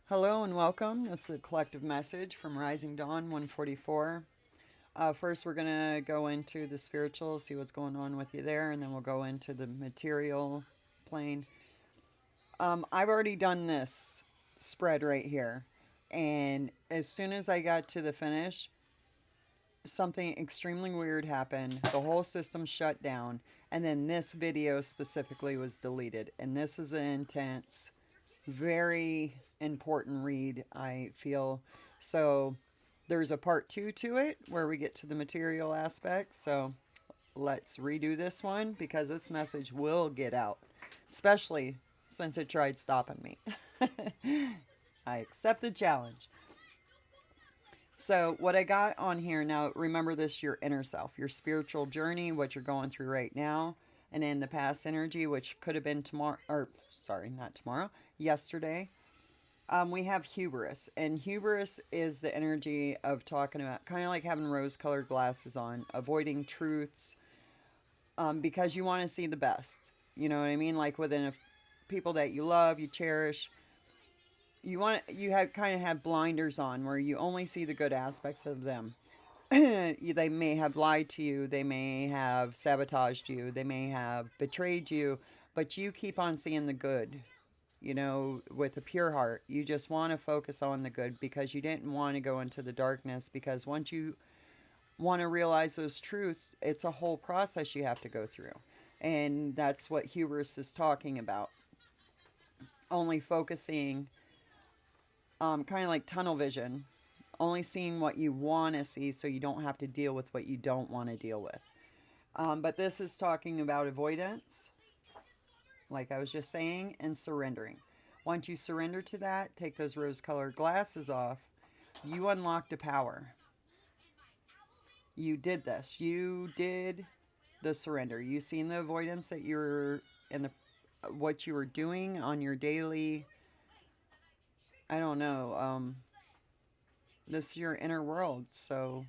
Hello and welcome. This is a collective message from Rising Dawn 144. First, we're going to go into the spiritual, see what's going on with you there, and then we'll go into the material plane. I've already done this spread right here. And as soon as I got to the finish, something extremely weird happened. The whole system shut down. And then this video specifically was deleted. And this is an intense, very important read, I feel. So there's a part two to it where we get to the material aspect. So let's redo this one because this message will get out, especially since it tried stopping me. I accept the challenge. So, what I got on here now, remember this your inner self, your spiritual journey, what you're going through right now, and in the past energy, which could have been tomorrow, or sorry, not tomorrow, yesterday. We have hubris, and hubris is the energy of talking about kind of like having rose colored glasses on, avoiding truths because you want to see the best. You know what I mean? Like within people that you love, you cherish, you have kind of have blinders on where you only see the good aspects of them. They may have lied to you, they may have sabotaged you, they may have betrayed you, but you keep on seeing the good. With a pure heart, you just want to focus on the good because you didn't want to go into the darkness. Because once you want to realize those truths, it's a whole process you have to go through, and that's what hubris is talking about. Only focusing, kind of like tunnel vision, only seeing what you want to see so you don't have to deal with what you don't want to deal with. But this is talking about avoidance, like I was just saying, and surrendering. Once you surrender to that, take those rose colored glasses off, you unlocked a power. You did this. You did the surrender. You seen the avoidance that you're in the what you were doing on your daily, I don't know, this is your inner world. So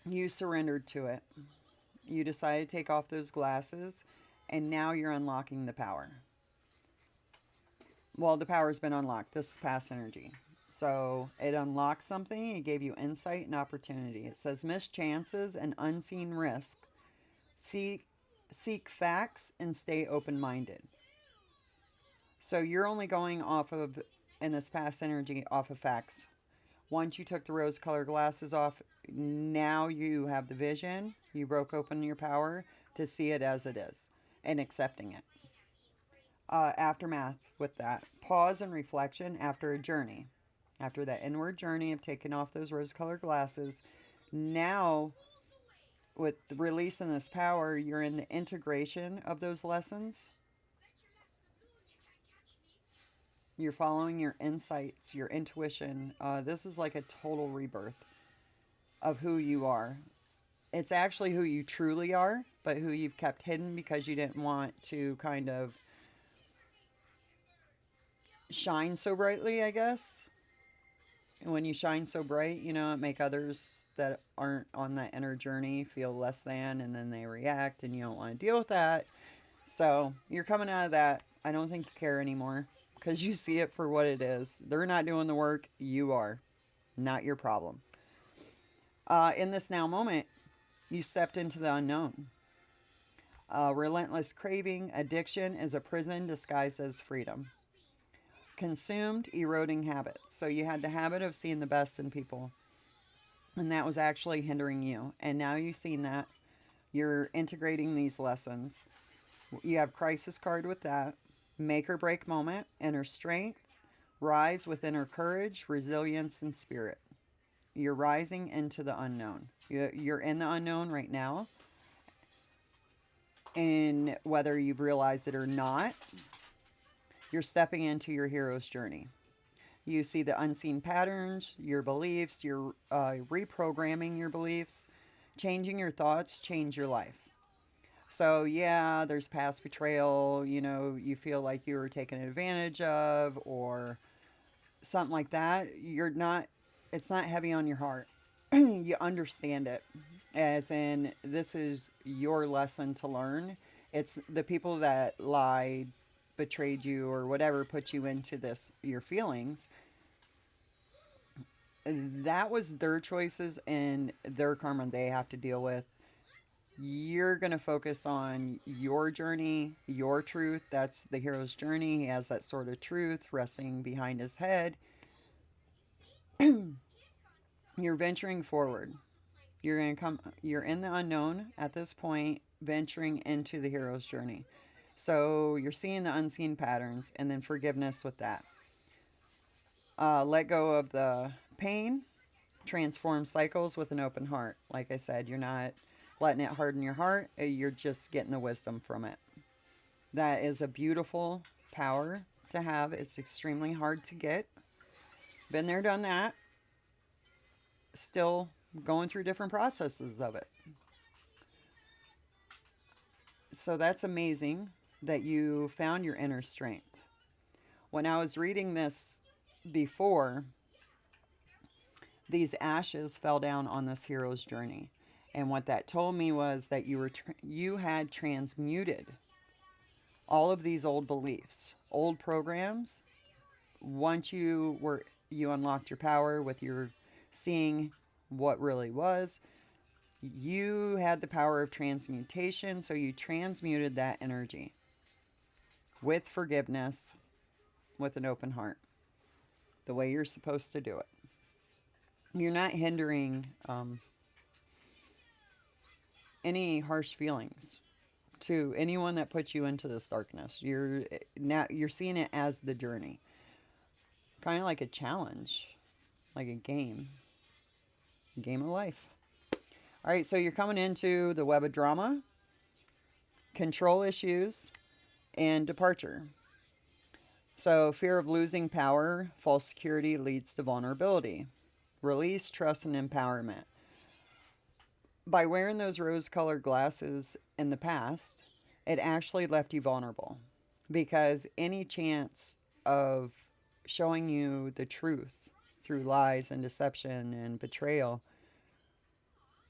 you surrendered to it. You decided to take off those glasses, and now you're unlocking the power. Well, the power's been unlocked. This is past energy. So it unlocks something. It gave you insight and opportunity. It says missed chances and unseen risk. Seek seek facts and stay open minded. So you're only going off of, in this past energy, off of facts. Once you took the rose colored glasses off, now you have the vision. You broke open your power to see it as it is and accepting it. Aftermath with that. Pause and reflection after a journey. After that inward journey of taking off those rose colored glasses, now with releasing this power, you're in the integration of those lessons. You're following your insights, your intuition. This is like a total rebirth of who you are. It's actually who you truly are, but who you've kept hidden because you didn't want to kind of shine so brightly, I guess. And when you shine so bright, it make others that aren't on that inner journey feel less than, and then they react, and you don't want to deal with that. So you're coming out of that. I don't think you care anymore because you see it for what it is. They're not doing the work. You are. Not your problem. In this now moment, you stepped into the unknown. Relentless craving, addiction is a prison disguised as freedom. Consumed, eroding habits. So you had the habit of seeing the best in people, and that was actually hindering you. And now you've seen that. You're integrating these lessons. You have crisis card with that. Make or break moment, inner strength, rise with inner courage, resilience, and spirit. You're rising into the unknown. You're in the unknown right now. And whether you've realized it or not, you're stepping into your hero's journey. You see the unseen patterns, your beliefs, you're reprogramming your beliefs, changing your thoughts, change your life. So, yeah, there's past betrayal, you feel like you were taken advantage of or something like that. It's not heavy on your heart. You understand it, as in, this is your lesson to learn. It's the people that lied, betrayed you or whatever put you into this, your feelings, that was their choices and their karma they have to deal with. You're going to focus on your journey, your truth. That's the hero's journey. He has that sort of truth resting behind his head. You're venturing forward. You're in the unknown at this point, venturing into the hero's journey. So you're seeing the unseen patterns and then forgiveness with that. Let go of the pain, transform cycles with an open heart. Like I said, you're not letting it harden your heart, you're just getting the wisdom from it. That is a beautiful power to have. It's extremely hard to get. Been there, done that. Still going through different processes of it. So that's amazing that you found your inner strength. When I was reading this before, these ashes fell down on this hero's journey. And what that told me was that you had transmuted all of these old beliefs, old programs. Once you unlocked your power with your seeing what really was, you had the power of transmutation, so you transmuted that energy with forgiveness, with an open heart, the way you're supposed to do it. You're not hindering any harsh feelings to anyone that puts you into this darkness. You're seeing it as the journey, kind of like a challenge, like a game of life. All right, so you're coming into the web of drama, control issues, and departure. So fear of losing power, false security leads to vulnerability. Release, trust, and empowerment. By wearing those rose-colored glasses in the past, it actually left you vulnerable, because any chance of showing you the truth through lies and deception and betrayal,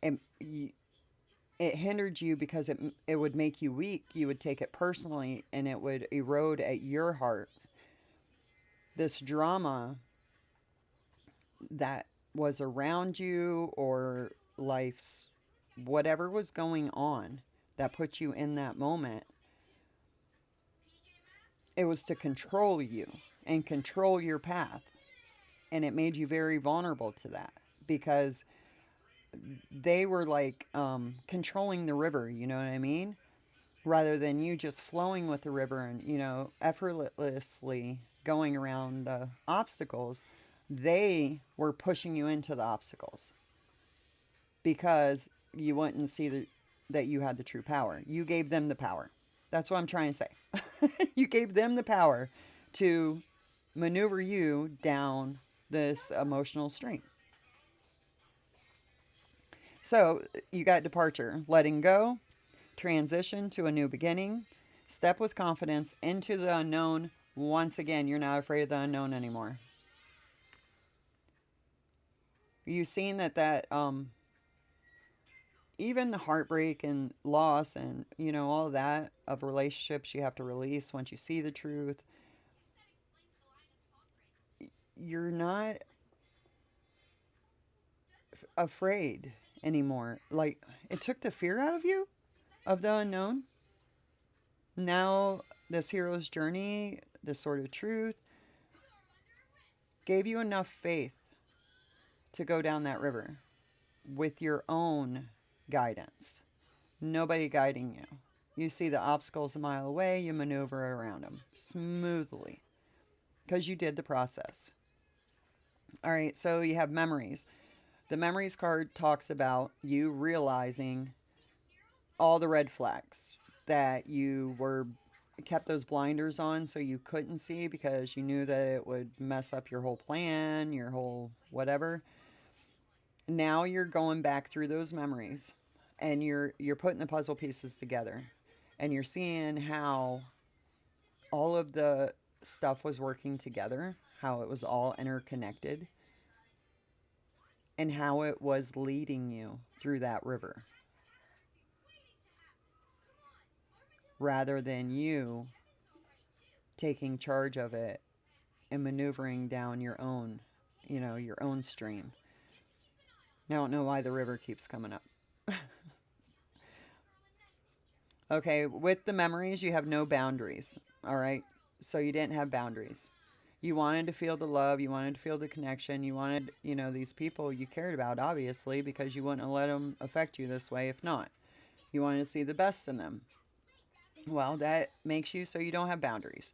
it, it hindered you, because it would make you weak. You would take it personally and it would erode at your heart. This drama that was around you, or life's whatever was going on that put you in that moment, it was to control you and control your path. And it made you very vulnerable to that, because they were like controlling the river, you know what I mean? Rather than you just flowing with the river and, effortlessly going around the obstacles, they were pushing you into the obstacles because you wouldn't see that you had the true power. You gave them the power. That's what I'm trying to say. You gave them the power to maneuver you down this emotional stream. So you got departure, letting go, transition to a new beginning, step with confidence into the unknown. Once again, you're not afraid of the unknown anymore. You've seen that even the heartbreak and loss and, all of that of relationships you have to release once you see the truth. You're not afraid anymore. Like, it took the fear out of you of the unknown. Now, this hero's journey, this sort of truth, gave you enough faith to go down that river with your own guidance. Nobody guiding you. You see the obstacles a mile away, you maneuver around them smoothly because you did the process. All right, so you have memories. The memories card talks about you realizing all the red flags that you kept those blinders on so you couldn't see, because you knew that it would mess up your whole plan, your whole whatever. Now you're going back through those memories and you're putting the puzzle pieces together, and you're seeing how all of the stuff was working together, how it was all interconnected, and how it was leading you through that river rather than you taking charge of it and maneuvering down your own, your own stream. I don't know why the river keeps coming up. Okay, with the memories, you have no boundaries. All right. So you didn't have boundaries. You wanted to feel the love. You wanted to feel the connection. You wanted, these people you cared about, obviously, because you wouldn't have let them affect you this way if not. You wanted to see the best in them. Well, that makes you so you don't have boundaries.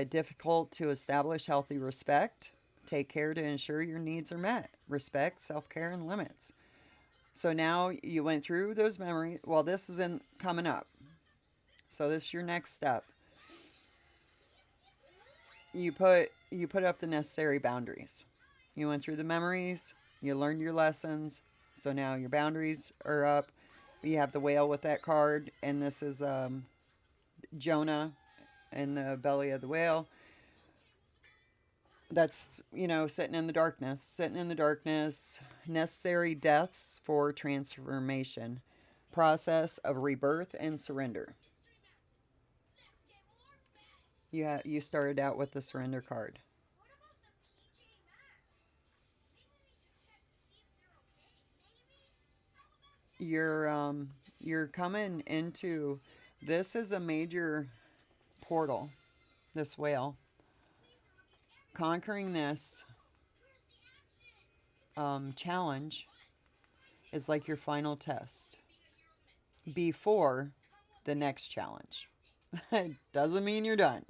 Difficult to establish healthy respect. Take care to ensure your needs are met. Respect, self care, and limits. So now you went through those memories. Well, this is in coming up. So this is your next step. You put up the necessary boundaries. You went through the memories. You learned your lessons. So now your boundaries are up. You have the whale with that card, and this is Jonah in the belly of the whale. That's, sitting in the darkness. Sitting in the darkness. Necessary deaths for transformation. Process of rebirth and surrender. You started out with the surrender card. You're coming into, this is a major portal, this whale. Conquering this challenge is like your final test before the next challenge. It doesn't mean you're done.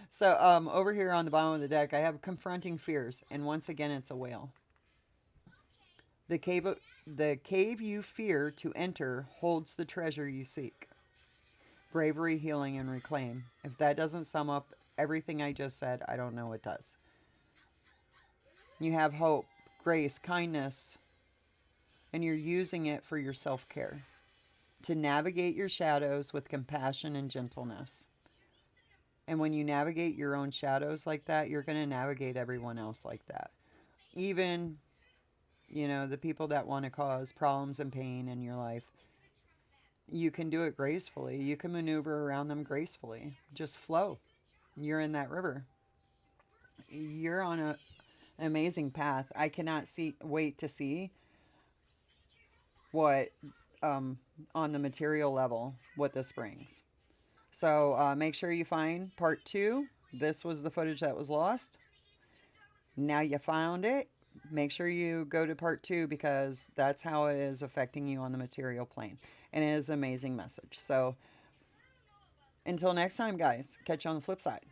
So over here on the bottom of the deck, I have confronting fears, and once again, it's a whale. The cave, the cave you fear to enter holds the treasure you seek. Bravery, healing, and reclaim. If that doesn't sum up everything I just said, I don't know what does. You have hope, grace, kindness, and you're using it for your self care to navigate your shadows with compassion and gentleness. And when you navigate your own shadows like that, you're going to navigate everyone else like that. Even, the people that want to cause problems and pain in your life, you can do it gracefully. You can maneuver around them gracefully. Just flow. You're in that river. You're on an amazing path. I cannot wait to see what, on the material level, what this brings. So make sure you find part 2. This was the footage that was lost. Now you found it. Make sure you go to part 2 because that's how it is affecting you on the material plane. And it is an amazing message. So until next time, guys, catch you on the flip side.